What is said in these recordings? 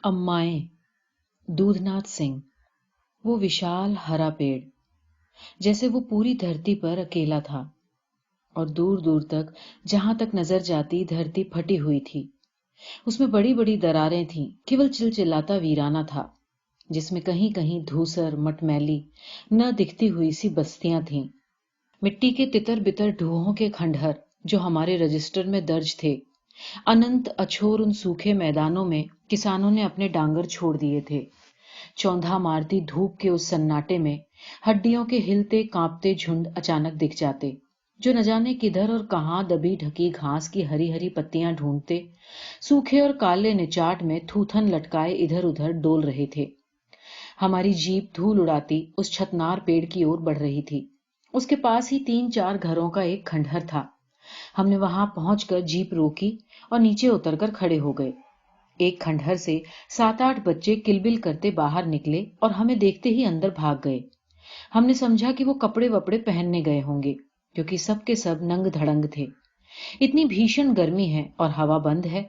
अम्माएं, दूधनाथ सिंह। वो विशाल हरा पेड़, जैसे वो पूरी धरती पर अकेला था और दूर दूर तक जहां तक नजर जाती धरती फटी हुई थी। उसमें बड़ी बड़ी दरारें थीं, केवल चिलचिलाता वीराना था जिसमें कहीं कहीं धूसर मटमैली न दिखती हुई सी बस्तियां थीं। मिट्टी के तितर बितर ढूहों के खंडहर जो हमारे रजिस्टर में दर्ज थे। अनंत अछोर उन सूखे मैदानों में किसानों ने अपने डांगर छोड़ दिए थे। चौंधा मारती धूप के उस सन्नाटे में हड्डियों के हिलते कांपते झुंड अचानक दिख जाते, जो न जाने किधर और कहां दबी ढकी घास की हरी हरी पत्तियां ढूंढते सूखे और काले निचाट में थूथन लटकाए इधर उधर डोल रहे थे। हमारी जीप धूल उड़ाती उस छतनार पेड़ की ओर बढ़ रही थी। उसके पास ही 3-4 घरों का एक खंडहर था। हमने वहां पहुंचकर जीप रोकी और नीचे उतरकर खड़े हो गए। एक खंडहर से 7-8 बच्चे किलबिल करते बाहर निकले और हमें देखते ही अंदर भाग गए। हमने समझा कि वो कपड़े वपड़े पहनने गए होंगे, क्योंकि सब के सब नंग धड़ंग थे। इतनी भीषण गर्मी है और हवा बंद है।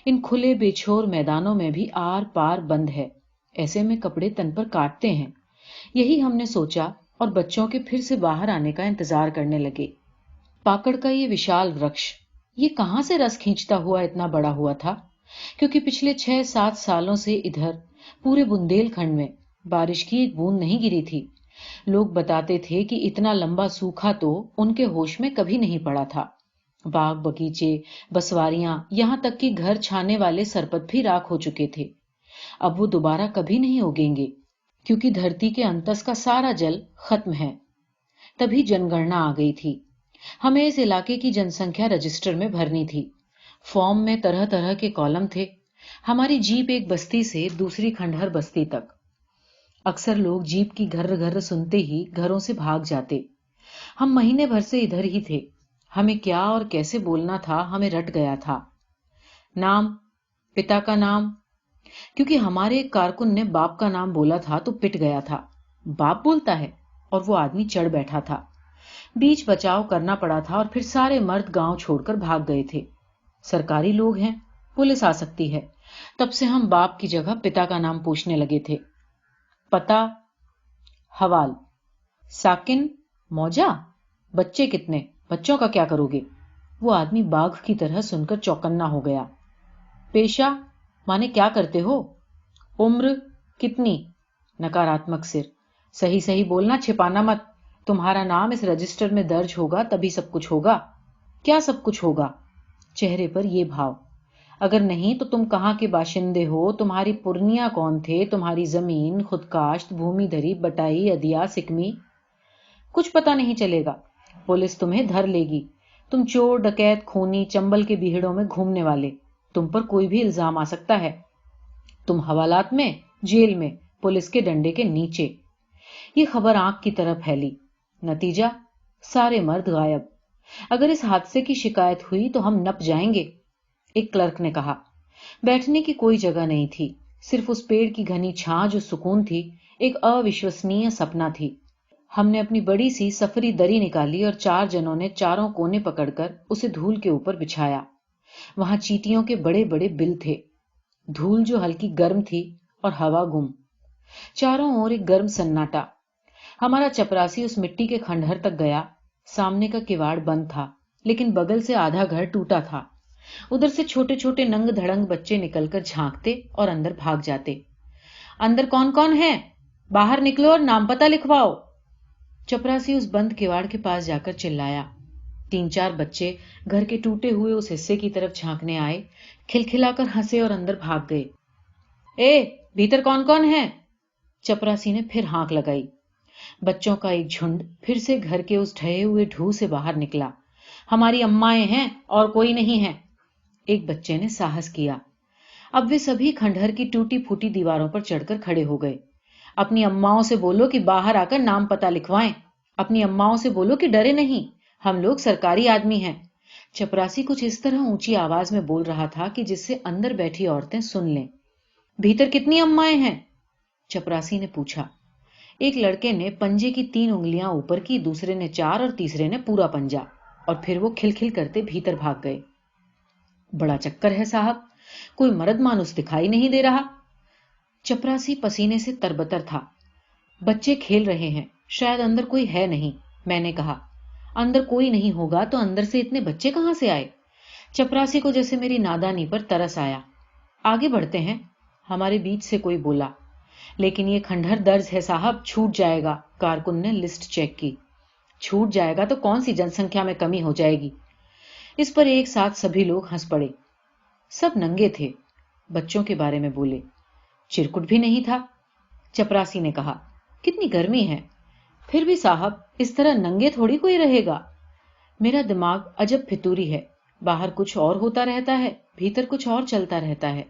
इन खुले बेछोर मैदानों में भी आर पार बंद है। ऐसे में कपड़े तन पर काटते हैं। यही हमने सोचा और बच्चों के फिर से बाहर आने का इंतजार करने लगे। पाकड़ का ये विशाल वृक्ष, ये कहां से रस खींचता हुआ इतना बड़ा हुआ था, क्योंकि पिछले 6-7 सालों से इधर पूरे बुंदेलखंड में बारिश की एक बूंद नहीं गिरी थी। लोग बताते थे कि इतना लंबा सूखा तो उनके होश में कभी नहीं पड़ा था। बाग बगीचे, बसवारियां, यहां तक कि घर छाने वाले सरपत भी राख हो चुके थे। अब वो दोबारा कभी नहीं उगेंगे, क्योंकि धरती के अंतस का सारा जल खत्म है। तभी जनगणना आ गई थी। हमें इस इलाके की जनसंख्या रजिस्टर में भरनी थी। फॉर्म में तरह तरह के कॉलम थे। हमारी जीप एक बस्ती से दूसरी खंडहर बस्ती तक। अक्सर लोग जीप की घर्र घर्र सुनते ही घरों से भाग जाते। हम महीने भर से इधर ही थे। हमें क्या और कैसे बोलना था हमें रट गया था। नाम, पिता का नाम, क्योंकि हमारे एक कारकुन ने बाप का नाम बोला था तो पिट गया था। बाप बोलता है, और वो आदमी चढ़ बैठा था। बीच बचाव करना पड़ा था और फिर सारे मर्द गांव छोड़कर भाग गए थे। सरकारी लोग हैं, पुलिस आ सकती है। तब से हम बाप की जगह पिता का नाम पूछने लगे थे। पता, हवाल, साकिन, मौजा, बच्चे कितने, बच्चों का क्या करोगे? वो आदमी बाघ की तरह सुनकर चौकन्ना हो गया। पेशा माने क्या करते हो? उम्र कितनी? नकारात्मक सिर। सही सही बोलना, छिपाना मत। तुम्हारा नाम इस रजिस्टर में दर्ज होगा तभी सब कुछ होगा। क्या सब कुछ होगा? चेहरे पर ये भाव। अगर नहीं तो तुम कहाँ के बाशिंदे हो, तुम्हारी पुरनिया कौन थे, तुम्हारी जमीन, खुदकाश्त, भूमिधरी, बटाई, अदिया, सिकमी, कुछ पता नहीं चलेगा। पुलिस तुम्हें धर लेगी। तुम चोर, डकैत, खूनी, चंबल के बीहड़ों में घूमने वाले, तुम पर कोई भी इल्जाम आ सकता है। तुम हवालात में, जेल में, पुलिस के डंडे के नीचे। ये खबर आंख की तरफ फैली। नतीजा, सारे मर्द गायब। अगर इस हादसे की शिकायत हुई तो हम नप जाएंगे, एक क्लर्क ने कहा। बैठने की कोई जगह नहीं थी, सिर्फ उस पेड़ की घनी छां जो सुकून थी, एक अविश्वसनीय सपना थी। हमने अपनी बड़ी सी सफरी दरी निकाली और 4 जनों ने चारों कोने पकड़कर उसे धूल के ऊपर बिछाया। वहां चींटियों के बड़े बड़े बिल थे। धूल जो हल्की गर्म थी और हवा गुम। चारों ओर एक गर्म सन्नाटा। हमारा चपरासी उस मिट्टी के खंडहर तक गया। सामने का किवाड़ बंद था, लेकिन बगल से आधा घर टूटा था। उधर से छोटे छोटे नंग धड़ंग बच्चे निकलकर झांकते और अंदर भाग जाते। अंदर कौन कौन है? बाहर निकलो और नाम पता लिखवाओ। चपरासी उस बंद किवाड़ के पास जाकर चिल्लाया। 3-4 बच्चे घर के टूटे हुए उस हिस्से की तरफ झांकने आए, खिलखिलाकर हंसे और अंदर भाग गए। ए, भीतर कौन कौन है? चपरासी ने फिर हांक लगाई। बच्चों का एक झुंड फिर से घर के उस ढहे हुए ढूह से बाहर निकला। हमारी अम्माएं हैं और कोई नहीं है, एक बच्चे ने साहस किया। अब वे सभी खंडहर की टूटी फूटी दीवारों पर चढ़कर खड़े हो गए। अपनी अम्माओं से बोलो कि बाहर आकर नाम पता लिखवाएं। अपनी अम्माओं से बोलो कि डरे नहीं, हम लोग सरकारी आदमी हैं। चपरासी कुछ इस तरह ऊंची आवाज में बोल रहा था कि जिससे अंदर बैठी औरतें सुन लें। भीतर कितनी अम्माएं हैं? चपरासी ने पूछा। एक लड़के ने पंजे की 3 उंगलियां ऊपर की, दूसरे ने 4 और तीसरे ने पूरा पंजा, और फिर वो खिलखिल करते भीतर भाग गए। बड़ा चक्कर है साहब, कोई मर्द मानुस दिखाई नहीं दे रहा। चपरासी पसीने से तरबतर था। बच्चे खेल रहे हैं, शायद अंदर कोई है नहीं, मैंने कहा। अंदर कोई नहीं होगा तो अंदर से इतने बच्चे कहां से आए? चपरासी को जैसे मेरी नादानी पर तरस आया। आगे बढ़ते हैं, हमारे बीच से कोई बोला। लेकिन ये खंडहर दर्ज है साहब, छूट जाएगा। कारकुन ने लिस्ट चेक की। छूट जाएगा तो कौन सी जनसंख्या में कमी हो जाएगी? इस पर एक साथ सभी लोग हंस पड़े। सब नंगे थे, बच्चों के बारे में बोले। चिरकुट भी नहीं था। चपरासी ने कहा, कितनी गर्मी है। फिर भी साहब, इस तरह नंगे थोड़ी कोई रहेगा। मेरा दिमाग अजब फितूरी है, बाहर कुछ और होता रहता है, भीतर कुछ और चलता रहता है।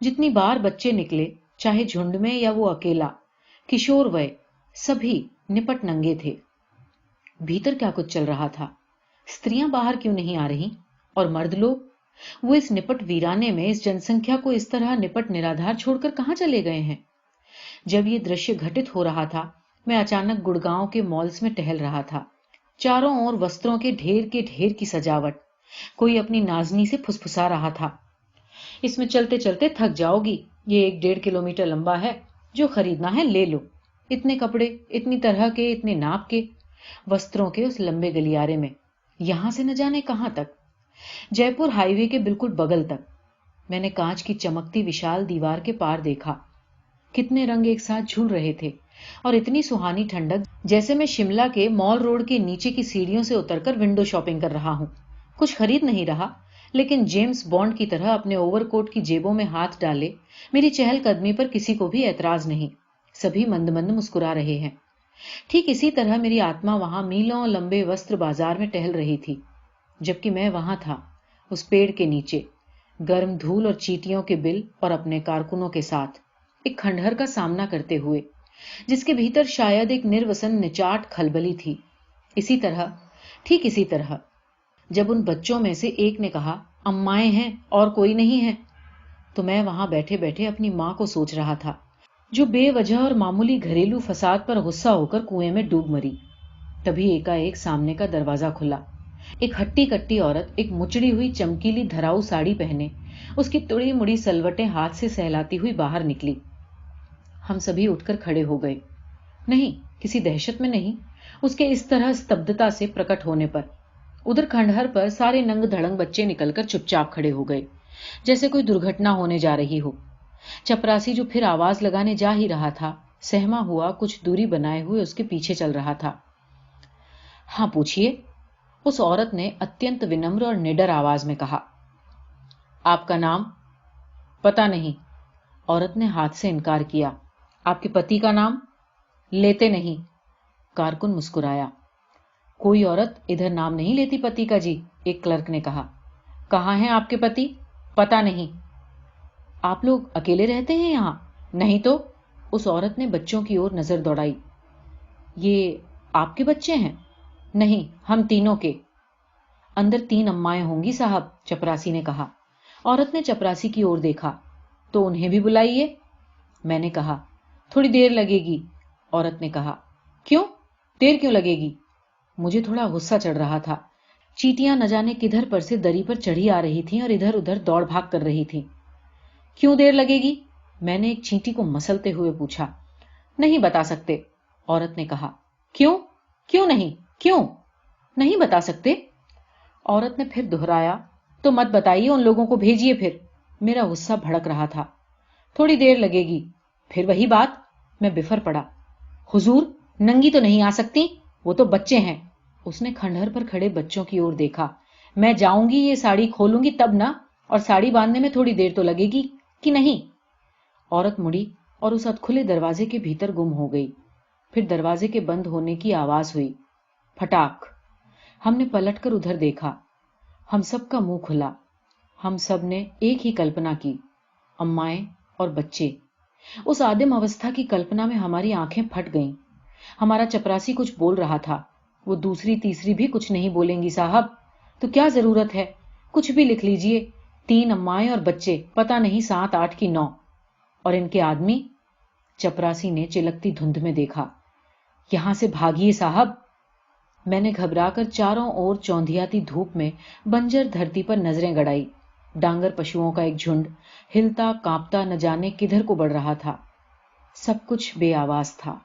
जितनी बार बच्चे निकले, चाहे झुंड में या वो अकेला, किशोर वय, सभी निपट नंगे थे। भीतर क्या कुछ चल रहा था? स्त्रियां बाहर क्यों नहीं आ रही? और मर्द लोग? वो इस निपट वीराने में इस जनसंख्या को इस तरह निपट निराधार छोड़कर कहां चले गए हैं? जब ये दृश्य घटित हो रहा था, मैं अचानक गुड़गांव के मॉल्स में टहल रहा था। चारों ओर वस्त्रों के ढेर की सजावट। कोई अपनी नाजनी से फुसफुसा रहा था, इसमें चलते चलते थक जाओगी, ये 1-1.5 किलोमीटर लंबा है, जो खरीदना है ले लो। इतने कपड़े, इतनी तरह के, इतने नाप के, वस्त्रों के उस लंबे गलियारे में, यहां से न जाने कहां तक, जयपुर हाईवे के बिल्कुल बगल तक। मैंने कांच की चमकती विशाल दीवार के पार देखा। कितने रंग एक साथ झूल रहे थे, और इतनी सुहानी ठंडक, जैसे मैं शिमला के मॉल रोड के नीचे की सीढ़ियों से उतरकर विंडो शॉपिंग कर रहा हूं। कुछ खरीद नहीं रहा, लेकिन जेम्स बॉन्ड की तरह अपने ओवरकोट की जेबों में हाथ डाले मेरी चहलकदमी पर किसी को भी ऐतराज नहीं। सभी मंद मंद मुस्कुरा रहे हैं। ठीक इसी तरह मेरी आत्मा वहां मीलों लंबे वस्त्र बाजार में टहल रही थी, जबकि मैं वहां था, उस पेड़ के नीचे, गर्म धूल और चींटियों के बिल और अपने कारकुनों के साथ, एक खंडहर का सामना करते हुए, जिसके भीतर शायद एक निर्वसन निचाट खलबली थी। इसी तरह, ठीक इसी तरह, जब उन बच्चों में से एक ने कहा, अम्माएं हैं और कोई नहीं है, तो मैं वहां बैठे बैठे अपनी मां को सोच रहा था, जो बेवजह और मामूली घरेलू फसाद पर गुस्सा होकर कुएं में डूब मरी। तभी एकाएक सामने का दरवाजा खुला। एक हट्टी कट्टी औरत, एक मुचड़ी हुई चमकीली धराऊ साड़ी पहने, उसकी तुड़ी मुड़ी सलवटें हाथ से सहलाती हुई बाहर निकली। हम सभी उठकर खड़े हो गए। नहीं, किसी दहशत में नहीं, उसके इस तरह स्तब्धता से प्रकट होने पर। उधर खंडहर पर सारे नंग धड़ंग बच्चे निकलकर चुपचाप खड़े हो गए, जैसे कोई दुर्घटना होने जा रही हो। चपरासी, जो फिर आवाज लगाने जा ही रहा था, सहमा हुआ कुछ दूरी बनाए हुए उसके पीछे चल रहा था। हाँ पूछिए, उस औरत ने अत्यंत विनम्र और निडर आवाज में कहा। आपका नाम? पता नहीं, औरत ने हाथ से इनकार किया। आपके पति का नाम? लेते नहीं। कारकुन मुस्कुराया। कोई औरत इधर नाम नहीं लेती पति का जी, एक क्लर्क ने कहा। कहाँ हैं आपके पति? पता नहीं। आप लोग अकेले रहते हैं यहां? नहीं तो। उस औरत ने बच्चों की ओर नजर दौड़ाई। ये आपके बच्चे हैं? नहीं, हम तीनों के। अंदर 3 अम्माएं होंगी साहब, चपरासी ने कहा। औरत ने चपरासी की ओर देखा। तो उन्हें भी बुलाइए, मैंने कहा। थोड़ी देर लगेगी, औरत ने कहा। क्यों? देर क्यों लगेगी? मुझे थोड़ा गुस्सा चढ़ रहा था। चींटियां न जाने किधर पर से दरी पर चढ़ी आ रही थीं और इधर उधर दौड़ भाग कर रही थीं। क्यों देर लगेगी? मैंने एक चींटी को मसलते हुए पूछा। नहीं बता सकते, औरत ने कहा। क्यों? क्यों नहीं? क्यों नहीं बता सकते? औरत ने फिर दोहराया। तो मत बताइए, उन लोगों को भेजिए फिर। मेरा गुस्सा भड़क रहा था। थोड़ी देर लगेगी, फिर वही बात। मैं बिफर पड़ा। हुजूर, नंगी तो नहीं आ सकती, वो तो बच्चे हैं। उसने खंडहर पर खड़े बच्चों की ओर देखा। मैं जाऊंगी, ये साड़ी खोलूंगी तब ना, और साड़ी बांधने में थोड़ी देर तो लगेगी कि नहीं? औरत मुड़ी और उस अधखुले दरवाजे के भीतर गुम हो गई। फिर दरवाजे के बंद होने की आवाज हुई। फटाक। हमने पलटकर उधर देखा। हम सब का मुंह खुला। हम सब ने एक ही कल्पना की, अम्माएं और बच्चे। उस आदिम अवस्था की कल्पना में हमारी आंखें फट गईं। हमारा चपरासी कुछ बोल रहा था, वो दूसरी तीसरी भी कुछ नहीं बोलेंगी साहब, तो क्या जरूरत है? कुछ भी लिख लीजिए। 3 अम्माएं और बच्चे, पता नहीं 7, 8 की 9। और इनके आदमी? चपरासी ने चिलकती धुंध में देखा। यहां से भागिए साहब। मैंने घबराकर चारों ओर चौंधियाती धूप में बंजर धरती पर नजरें गड़ाई। ڈانگر پشوؤں کا ایک جھنڈ ہلتا کانپتا نہ جانے کدھر کو بڑھ رہا تھا۔ سب کچھ بے آواز تھا۔